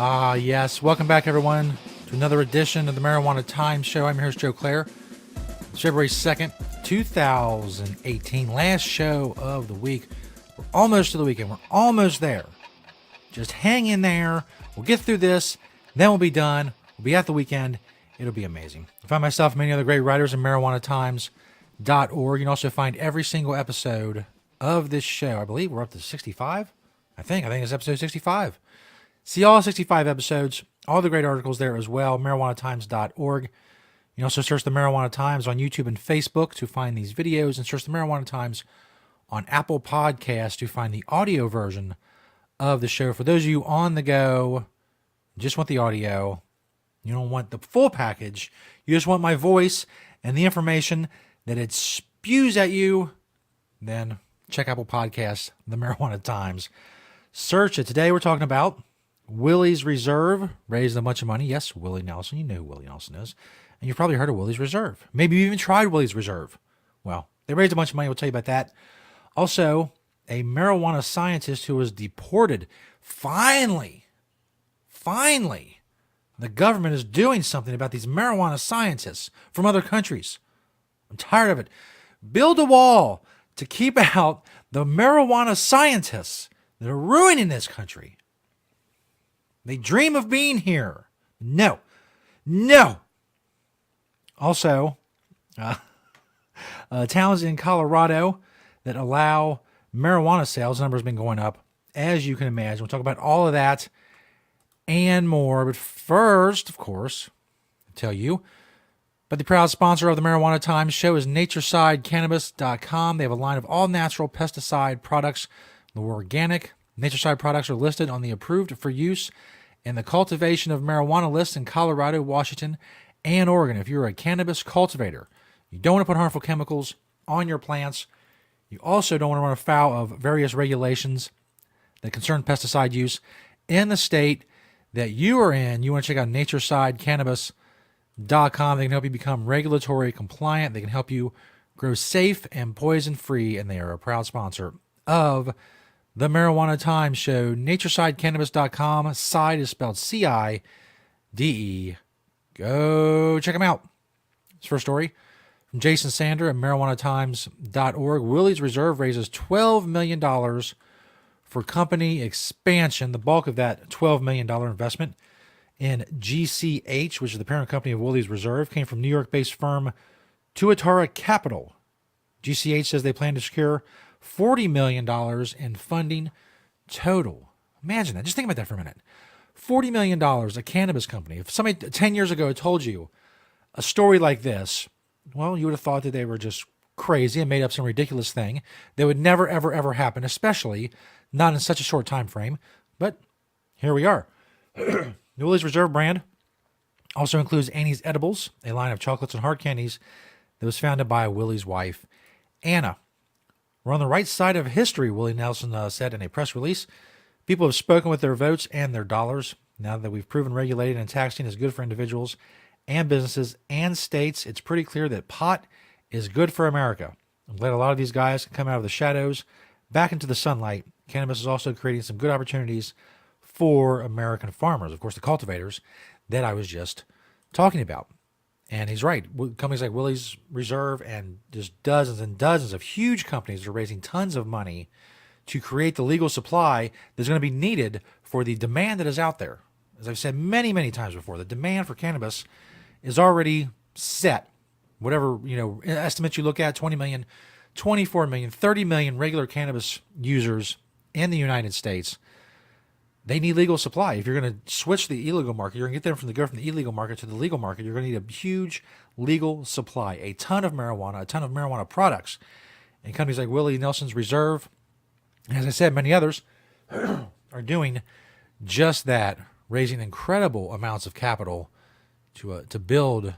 Yes. Welcome back, everyone, to another edition of the Marijuana Times Show. I'm your host, Joe Klare. It's February 2nd, 2018. Last show of the week. We're almost to the weekend. We're almost there. Just hang in there. We'll get through this. Then we'll be done. We'll be at the weekend. It'll be amazing. I find myself and many other great writers at marijuanatimes.org. You can also find every single episode of this show. I believe we're up to 65. I think it's episode 65. See all 65 episodes, all the great articles there as well, marijuanatimes.org. You can also search the Marijuana Times on YouTube and Facebook to find these videos, and search the Marijuana Times on Apple Podcasts to find the audio version of the show. For those of you on the go, just want the audio. You don't want the full package. You just want my voice and the information that it spews at you. Then check Apple Podcasts, the Marijuana Times. Search it. Today we're talking about Willies Reserve raised a bunch of money. Yes, Willie Nelson. You know who Willie Nelson is. And you've probably heard of Willies Reserve. Maybe you even tried Willies Reserve. Well, they raised a bunch of money. We'll tell you about that. Also, a marijuana scientist who was deported. Finally, the government is doing something about these marijuana scientists from other countries. I'm tired of it. Build a wall to keep out the marijuana scientists that are ruining this country. They dream of being here. No. Also, towns in Colorado that allow marijuana sales, numbers have been going up, as you can imagine. We'll talk about all of that and more. But first, of course, I'll tell you, but the proud sponsor of the Marijuana Times show is NatureSideCannabis.com. They have a line of all natural pesticide products. They're organic. Natureside products are listed on the approved for use in the cultivation of marijuana list in Colorado, Washington, and Oregon. If you're a cannabis cultivator, you don't want to put harmful chemicals on your plants. You also don't want to run afoul of various regulations that concern pesticide use in the state that you are in. You want to check out NatureSideCannabis.com. They can help you become regulatory compliant. They can help you grow safe and poison-free, and they are a proud sponsor of the Marijuana Times show. NatureSideCannabis.com. Side is spelled CIDE. Go check them out. This first story from Jason Sander at marijuanatimes.org. Willies Reserve raises $12 million for company expansion. The bulk of that $12 million investment in GCH, which is the parent company of Willies Reserve, came from New York-based firm Tuatara Capital. GCH says they plan to secure $40 million in funding total. Imagine that. Just think about that for a minute. $40 million, a cannabis company. If somebody 10 years ago told you a story like this, well, you would have thought that they were just crazy and made up some ridiculous thing that would never, ever, ever happen, especially not in such a short time frame. But here we are. The Willies Reserve brand also includes Annie's Edibles, a line of chocolates and hard candies that was founded by Willie's wife, Anna. We're on the right side of history, Willie Nelson said in a press release. People have spoken with their votes and their dollars. Now that we've proven regulating and taxing is good for individuals and businesses and states, it's pretty clear that pot is good for America. I'm glad a lot of these guys can come out of the shadows back into the sunlight. Cannabis is also creating some good opportunities for American farmers, of course, the cultivators that I was just talking about. And he's right. Companies like Willies Reserve and just dozens and dozens of huge companies are raising tons of money to create the legal supply that's going to be needed for the demand that is out there. As I've said many, many times before, the demand for cannabis is already set. Whatever, estimates you look at, 20 million, 24 million, 30 million regular cannabis users in the United States. They need legal supply. If you're going to switch the illegal market, you're going to get them from the illegal market to the legal market. You're going to need a huge legal supply, a ton of marijuana products. And companies like Willie Nelson's Reserve, and as I said, many others are doing just that, raising incredible amounts of capital to build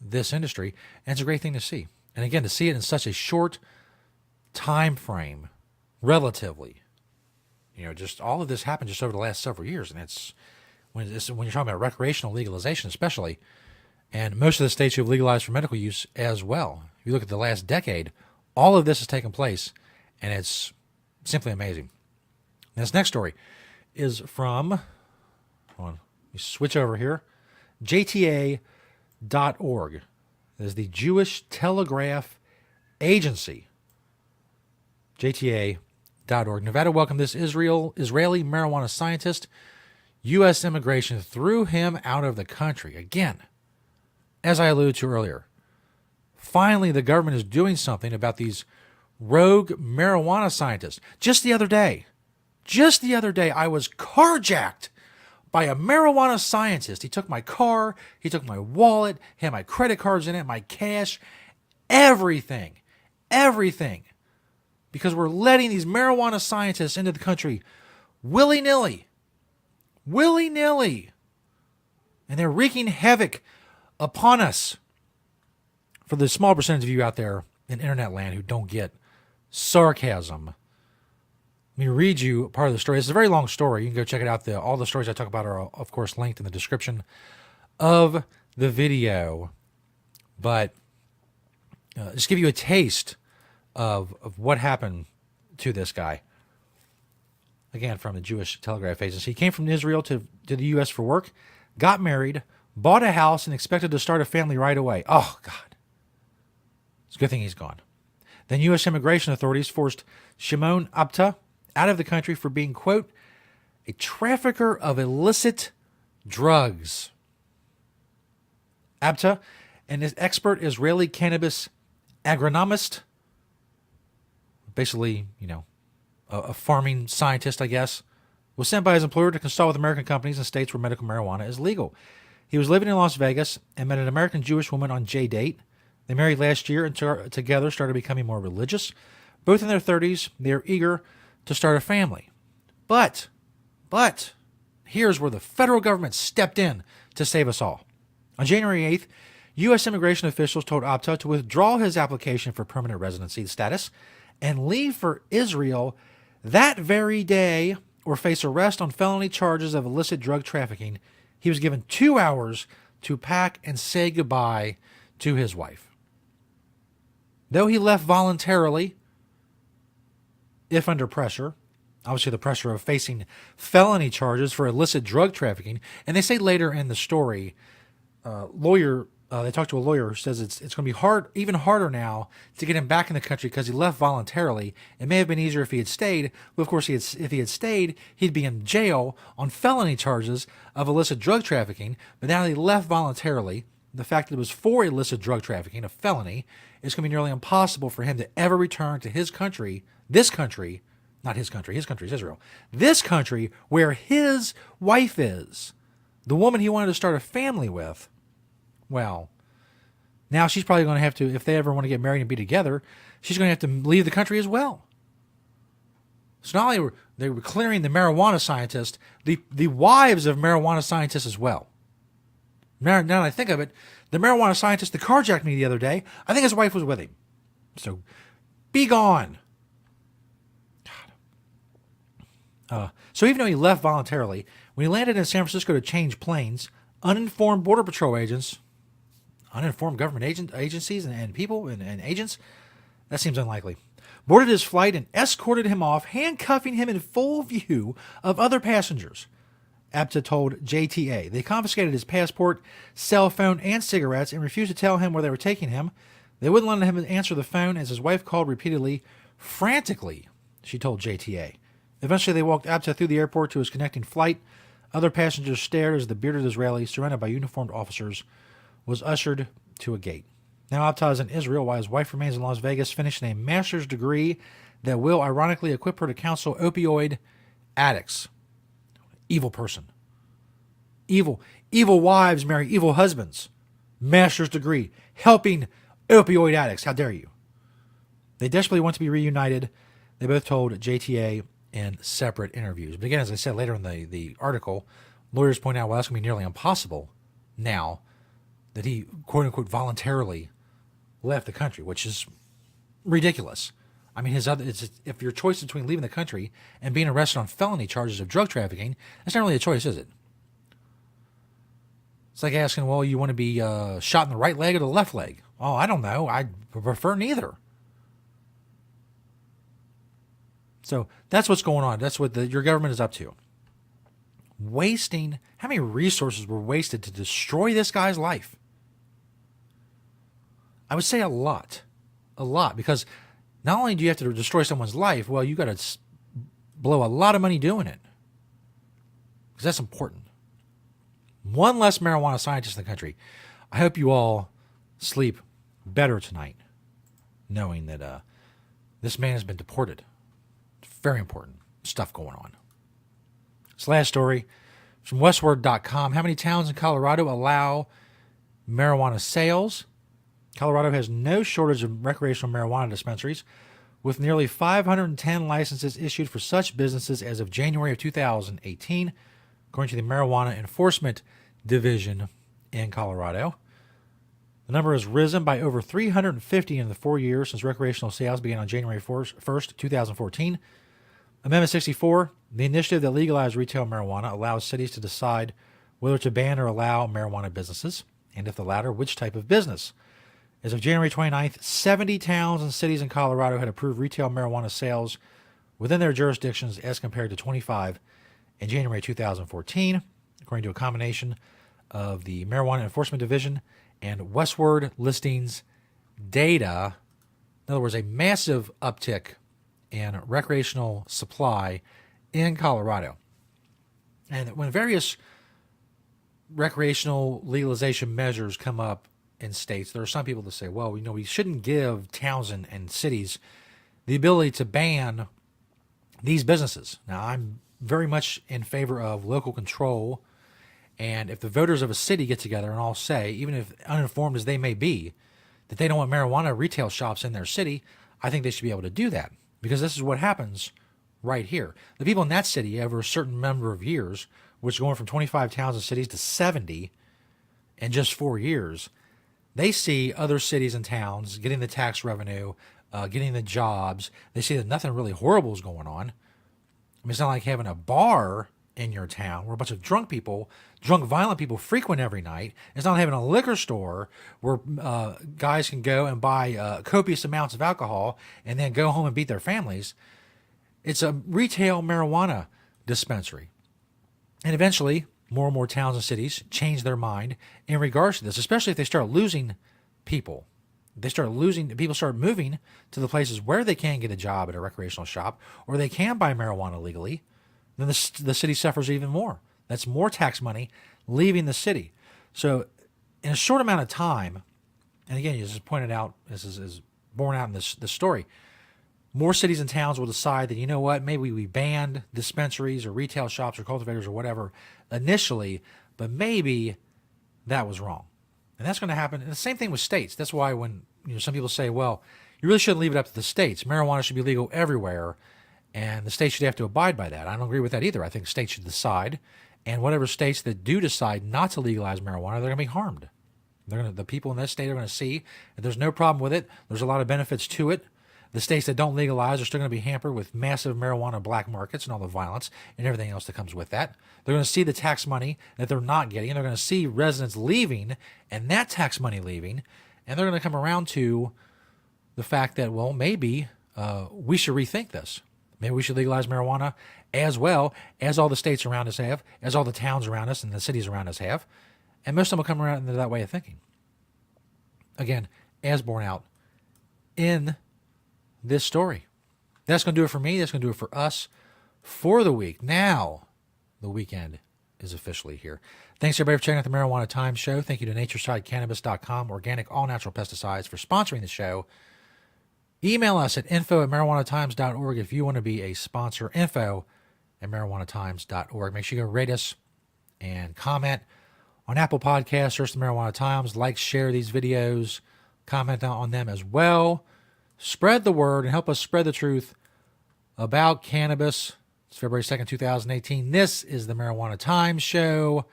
this industry. And it's a great thing to see. And again, to see it in such a short time frame, relatively. Just all of this happened just over the last several years, and it's when you're talking about recreational legalization, especially, and most of the states have legalized for medical use as well. If you look at the last decade, all of this has taken place, and it's simply amazing. This next story is from Hold on. Let me switch over here. JTA.org. That is the Jewish Telegraph Agency. JTA.org. Nevada welcomed this Israeli marijuana scientist. U.S. immigration threw him out of the country. Again, as I alluded to earlier, finally the government is doing something about these rogue marijuana scientists. Just the other day, I was carjacked by a marijuana scientist. He took my car, he took my wallet, had my credit cards in it, my cash, everything. Because we're letting these marijuana scientists into the country willy-nilly. And they're wreaking havoc upon us. For the small percentage of you out there in internet land who don't get sarcasm, let me read you part of the story. It's a very long story. You can go check it out. All the stories I talk about are, of course, linked in the description of the video. But just give you a taste of what happened to this guy. Again, from the Jewish Telegraph Agency. He came from Israel to the U.S. for work, got married, bought a house, and expected to start a family right away. Oh, God. It's a good thing he's gone. Then U.S. immigration authorities forced Shimon Apta out of the country for being, quote, a trafficker of illicit drugs. Apta, an expert Israeli cannabis agronomist, basically, a farming scientist, I guess, was sent by his employer to consult with American companies in states where medical marijuana is legal. He was living in Las Vegas and met an American Jewish woman on J-Date. They married last year and together started becoming more religious. Both in their 30s, they are eager to start a family. But, here's where the federal government stepped in to save us all. On January 8th, U.S. immigration officials told Apta to withdraw his application for permanent residency status and leave for Israel that very day or face arrest on felony charges of illicit drug trafficking. He was given 2 hours to pack and say goodbye to his wife. Though he left voluntarily, if under pressure, obviously the pressure of facing felony charges for illicit drug trafficking, and they say later in the story, they talked to a lawyer who says it's going to be hard, even harder now, to get him back in the country because he left voluntarily. It may have been easier if he had stayed. Well, of course, if he had stayed, he'd be in jail on felony charges of illicit drug trafficking. But now that he left voluntarily, the fact that it was for illicit drug trafficking, a felony, it's going to be nearly impossible for him to ever return to his country, not his country is Israel, this country where his wife is, the woman he wanted to start a family with. Well, now she's probably going to have to, if they ever want to get married and be together, she's going to have to leave the country as well. So not only they were clearing the marijuana scientist, the wives of marijuana scientists as well. Now that I think of it, the marijuana scientist that carjacked me the other day, I think his wife was with him. So, be gone. So even though he left voluntarily, when he landed in San Francisco to change planes, uninformed Border Patrol agents, uninformed government agencies and people and agents, that seems unlikely, boarded his flight and escorted him off, handcuffing him in full view of other passengers. Apta told JTA. They confiscated his passport, cell phone, and cigarettes and refused to tell him where they were taking him. They wouldn't let him answer the phone as his wife called repeatedly, frantically, she told JTA. Eventually, they walked Apta through the airport to his connecting flight. Other passengers stared as the bearded Israeli, surrounded by uniformed officers, was ushered to a gate. Now Apta is in Israel while his wife remains in Las Vegas, finishing a master's degree that will ironically equip her to counsel opioid addicts. Evil person. Evil wives marry evil husbands. Master's degree. Helping opioid addicts. How dare you? They desperately want to be reunited. They both told JTA in separate interviews. But again, as I said later in the article, lawyers point out, well, that's going to be nearly impossible now that he, quote-unquote, voluntarily left the country, which is ridiculous. I mean, if your choice is between leaving the country and being arrested on felony charges of drug trafficking, that's not really a choice, is it? It's like asking, well, you want to be shot in the right leg or the left leg? Oh, I don't know. I prefer neither. So that's what's going on. That's what your government is up to. How many resources were wasted to destroy this guy's life? I would say a lot, because not only do you have to destroy someone's life, well, you got to blow a lot of money doing it, because that's important. One less marijuana scientist in the country. I hope you all sleep better tonight, knowing that this man has been deported. Very important stuff going on. This last story from westward.com. How many towns in Colorado allow marijuana sales? Colorado has no shortage of recreational marijuana dispensaries, with nearly 510 licenses issued for such businesses as of January of 2018, according to the Marijuana Enforcement Division in Colorado. The number has risen by over 350 in the 4 years since recreational sales began on January 1st, 2014. Amendment 64, the initiative that legalized retail marijuana, allows cities to decide whether to ban or allow marijuana businesses, and if the latter, which type of business. As of January 29th, 70 towns and cities in Colorado had approved retail marijuana sales within their jurisdictions as compared to 25 in January 2014, according to a combination of the Marijuana Enforcement Division and Westward listings data. In other words, a massive uptick in recreational supply in Colorado. And when various recreational legalization measures come up in states, there are some people that say, well, we shouldn't give towns and cities the ability to ban these businesses. Now, I'm very much in favor of local control, and if the voters of a city get together and all say, even if uninformed as they may be, that they don't want marijuana retail shops in their city, I think they should be able to do that, because this is what happens right here. The people in that city, over a certain number of years, which is going from 25 towns and cities to 70 in just 4 years, they see other cities and towns getting the tax revenue, getting the jobs. They see that nothing really horrible is going on. I mean, it's not like having a bar in your town where a bunch of drunk, violent people frequent every night. It's not having a liquor store where guys can go and buy copious amounts of alcohol and then go home and beat their families. It's a retail marijuana dispensary. And eventually, more and more towns and cities change their mind in regards to this, especially if they start losing people. People start moving to the places where they can get a job at a recreational shop or they can buy marijuana legally. Then the city suffers even more. That's more tax money leaving the city. So in a short amount of time, and again, as pointed out, this is borne out in this story, more cities and towns will decide that, you know what, maybe we banned dispensaries or retail shops or cultivators or whatever initially, but maybe that was wrong. And that's going to happen. And the same thing with states. That's why when some people say, well, you really shouldn't leave it up to the states. Marijuana should be legal everywhere, and the states should have to abide by that. I don't agree with that either. I think states should decide, and whatever states that do decide not to legalize marijuana, they're going to be harmed. The people in this state are going to see that there's no problem with it. There's a lot of benefits to it. The states that don't legalize are still going to be hampered with massive marijuana black markets and all the violence and everything else that comes with that. They're going to see the tax money that they're not getting. They're going to see residents leaving and that tax money leaving. And they're going to come around to the fact that, well, maybe we should rethink this. Maybe we should legalize marijuana as well as all the states around us have, as all the towns around us and the cities around us have. And most of them will come around into that way of thinking. Again, as borne out in this story. That's going to do it for me. That's going to do it for us for the week. Now, the weekend is officially here. Thanks, everybody, for checking out the Marijuana Times show. Thank you to NatureSideCannabis.com, organic, all-natural pesticides, for sponsoring the show. Email us at info@marijuanatimes.org if you want to be a sponsor, info@marijuanatimes.org. Make sure you go rate us and comment on Apple Podcasts. Search the Marijuana Times. Like, share these videos. Comment on them as well. Spread the word and help us spread the truth about cannabis. It's February 2nd, 2018. This is the Marijuana Times show.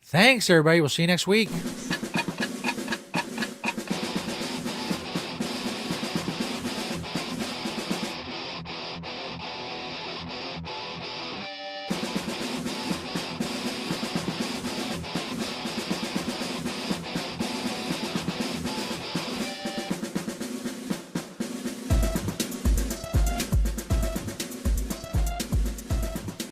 Thanks, everybody. We'll see you next week.